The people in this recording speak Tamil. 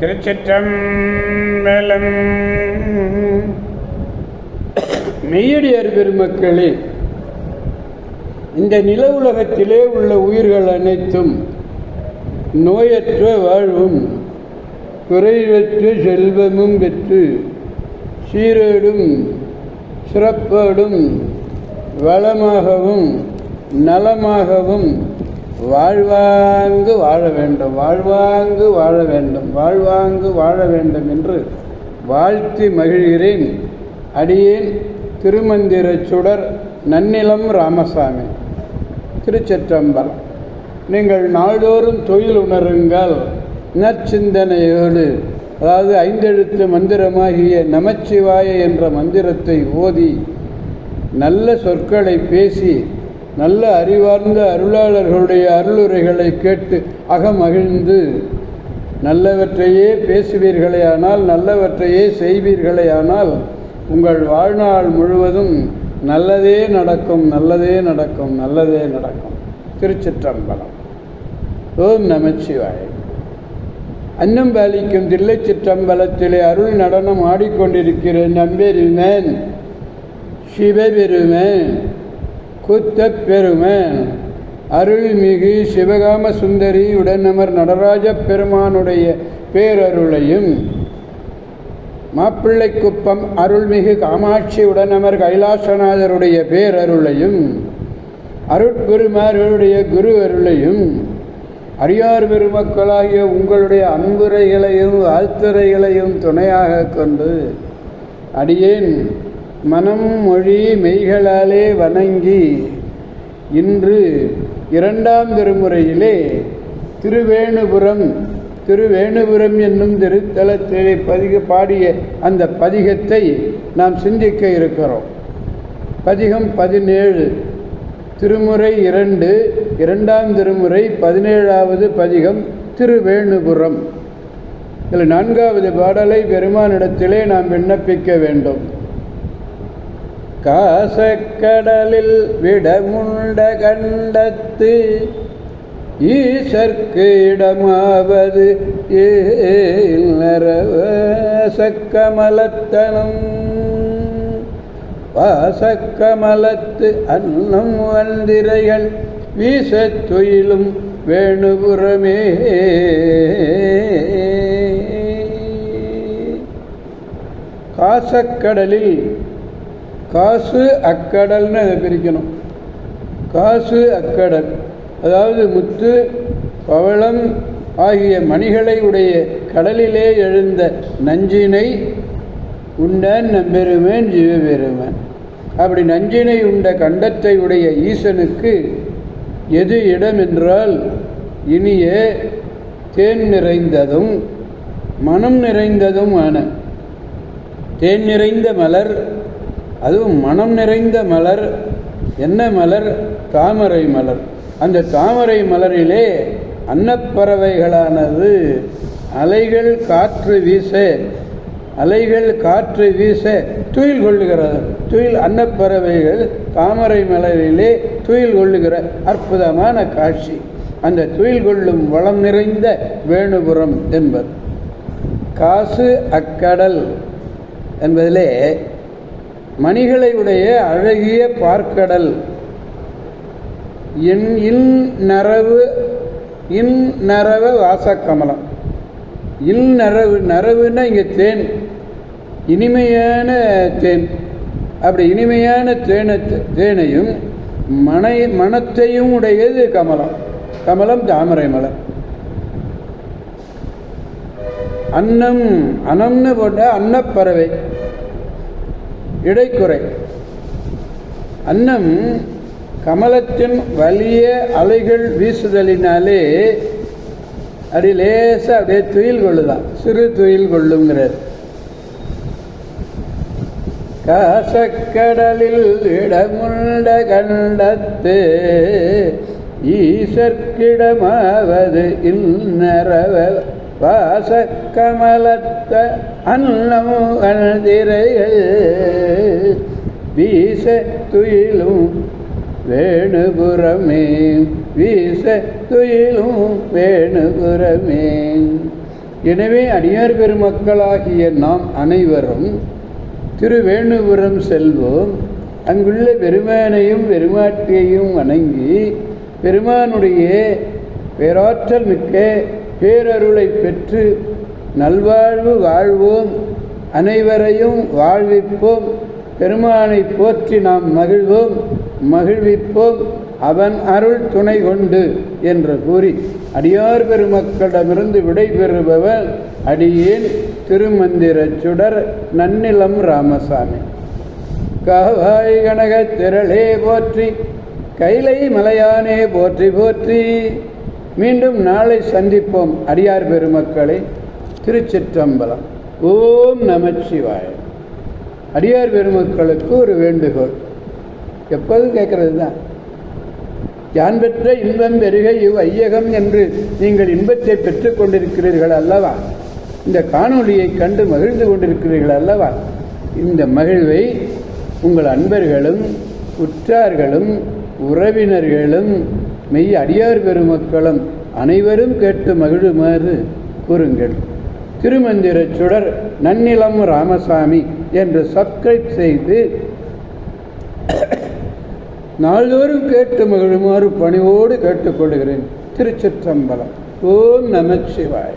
திருச்சிற்றம்பலம். மெய்யடியார் பெருமக்களே, இந்த நில உலகத்திலே உள்ள உயிர்கள் அனைத்தும் நோயற்ற வாழ்வும் குறைவற்ற செல்வமும் பெற்று சீரோடும் சிறப்போடும் வளமாகவும் நலமாகவும் வாழ்வாங்கு வாழ வேண்டும், வாழ்வாங்கு வாழ வேண்டும், வாழ்வாங்கு வாழ வேண்டும் என்று வாழ்த்தி மகிழ்கிறேன். அடியேன் திருமந்திரச் சுடர் நன்னிலம் ராமசாமி, திருச்சிற்றம்பலம். நீங்கள் நாள்தோறும் தொழில் உணருங்கள். நற்சிந்தனையோடு, அதாவது 5 எழுத்து மந்திரமாகிய நமச்சிவாய என்ற மந்திரத்தை ஓதி நல்ல சொற்களை பேசி நல்ல அறிவார்ந்த அருளாளர்களுடைய அருளுரைகளை கேட்டு அகமகிழ்ந்து நல்லவற்றையே பேசுவீர்களேயானால், நல்லவற்றையே செய்வீர்களேயானால் உங்கள் வாழ்நாள் முழுவதும் நல்லதே நடக்கும், நல்லதே நடக்கும், நல்லதே நடக்கும். திருச்சிற்றம்பலம். ஓம் நமச்சிவாய. அன்னம் பாலிக்கும் தில்லை சிற்றம்பலத்திலே அருள் நடனம் ஆடிக்கொண்டிருக்கிற நம்பெருமேன் சிவபெருமேன் கூத்தப் பெருமேன் அருள்மிகு சிவகாம சுந்தரி உடனமர் நடராஜ பெருமானுடைய பேரருளையும், மாப்பிள்ளைக்குப்பம் அருள்மிகு காமாட்சி உடனமர் கைலாசநாதருடைய பேரருளையும், அருட்பெருமார்களுடைய குரு அருளையும், அடியார் பெருமக்களாகிய உங்களுடைய அன்புரைகளையும் வாழ்த்துரைகளையும் துணையாக கொண்டு அடியேன் மனம் மொழி மெய்களாலே வணங்கி இன்று 2ஆம் திருமுறையிலே திருவேணுபுரம் என்னும் திருத்தலத்திலே பாடிய அந்த பதிகத்தை நாம் சிந்திக்க இருக்கிறோம். பதிகம் 17, திருமுறை 2, 2ஆம் திருமுறை 17வது பதிகம் திருவேணுபுரம். இதில் 4வது பாடலை பெருமானிடத்திலே நாம் விண்ணப்பிக்க வேண்டும். காசக்கடலில் விடமுண்ட கண்டத்து ஈசற்கு இடமாவது ஏசக்கமலத்தனம் வாசக்கமலத்து அன்னம் வந்திரைகள் வீசத்துயிலும் வேணுபுரமே. காசக்கடலில், காசு அக்கடல்னு அதை பிரிக்கணும். காசு அக்கடல், அதாவது முத்து பவளம் ஆகிய மணிகளை உடைய கடலிலே எழுந்த நஞ்சினை உண்டான் நம்பெருமேன் ஜீவபெருமான். அப்படி நஞ்சினை உண்ட கண்டத்தை உடைய ஈசனுக்கு எது இடம் என்றால், இனிய தேன் நிறைந்ததும் மனம் நிறைந்ததும் ஆன தேன் நிறைந்த மலர், அதுவும் மனம் நிறைந்த மலர். என்ன மலர்? தாமரை மலர். அந்த தாமரை மலரிலே அன்னப்பறவைகளானது அலைகள் காற்று வீச துயில் கொள்ளுகிறது. அன்னப்பறவைகள் தாமரை மலரிலே துயில் கொள்ளுகிற அற்புதமான காட்சி. அந்த துயில் கொள்ளும் வளம் நிறைந்த வேணுபுரம் என்பது. காசு அக்கடல் என்பதிலே மணிகளை உடைய அழகிய பார்க்கடல். நரவ வாசக்கமலம். நரவுன்னா இங்கே தேன், இனிமையான தேன். அப்படி இனிமையான தேனையும் மனத்தையும் உடையது கமலம். கமலம் தாமரை மலர். அன்னம்னு போட்ட அன்னப்பறவை இடைக்குறை. அன்னம் கமலத்தின் வலிய அலைகள் வீசுதலினாலே அப்படி லேசாக அப்படியே துயில் கொள்ளுதான், சிறு துயில் கொள்ளுங்கிறார். காசக்கடலில் இடமுண்ட கண்டத்து ஈசற்கிடமாவது இன்னரவ வாசக்கமலத்த அன்னமு அந்திரைகள் வீச துயிலும் வேணுபுரமே. வீச துயிலும் வேணுபுரமே. எனவே அடியார் பெருமக்களாகிய நாம் அனைவரும் திருவேணுபுரம் செல்வோம். அங்குள்ள பெருமானையும் பெருமாட்டியையும் வணங்கி பெருமானுடைய பேராற்றல் மிக்க பேரருளை பெற்று நல்வாழ்வு வாழ்வோம், அனைவரையும் வாழ்விப்போம், பெருமானை போற்றி நாம் மகிழ்வோம், மகிழ்விப்போம், அவன் அருள் துணை கொண்டு என்று கூறி அடியார் பெருமக்களிடமிருந்து விடை பெறுபவர் அடியேன் திருமந்திர சுடர் நன்னிலம் ராமசாமி. காவாய் கனக திரளே போற்றி, கைலை மலையானே போற்றி போற்றி. மீண்டும் நாளை சந்திப்போம் அடியார் பெருமக்களை. திருச்சிற்றம்பலம். ஓம் நமச்சிவாய. அடியார் பெருமக்களுக்கு ஒரு வேண்டுகோள், எப்போதும் கேட்கறது தான். யான் பெற்ற இன்பம் பெருக இவ் ஐயகம் என்று நீங்கள் இன்பத்தை பெற்றுக் கொண்டிருக்கிறீர்கள் அல்லவா? இந்த காணொளியை கண்டு மகிழ்ந்து கொண்டிருக்கிறீர்கள் அல்லவா? இந்த மகிழ்வை உங்கள் அன்பர்களும் உற்றார்களும் உறவினர்களும் மெய் அடியார் பெருமக்களும் அனைவரும் கேட்டு மகிழுமாறு கூறுங்கள். திருமந்திர சுடர் நன்னிலம் ராமசாமி என்று சப்ஸ்கிரைப் செய்து நாள்தோறும் கேட்டு மகிழுமாறு பணிவோடு கேட்டுக்கொள்கிறேன். திருச்சிற்றம்பலம். ஓம் நமச்சிவாய.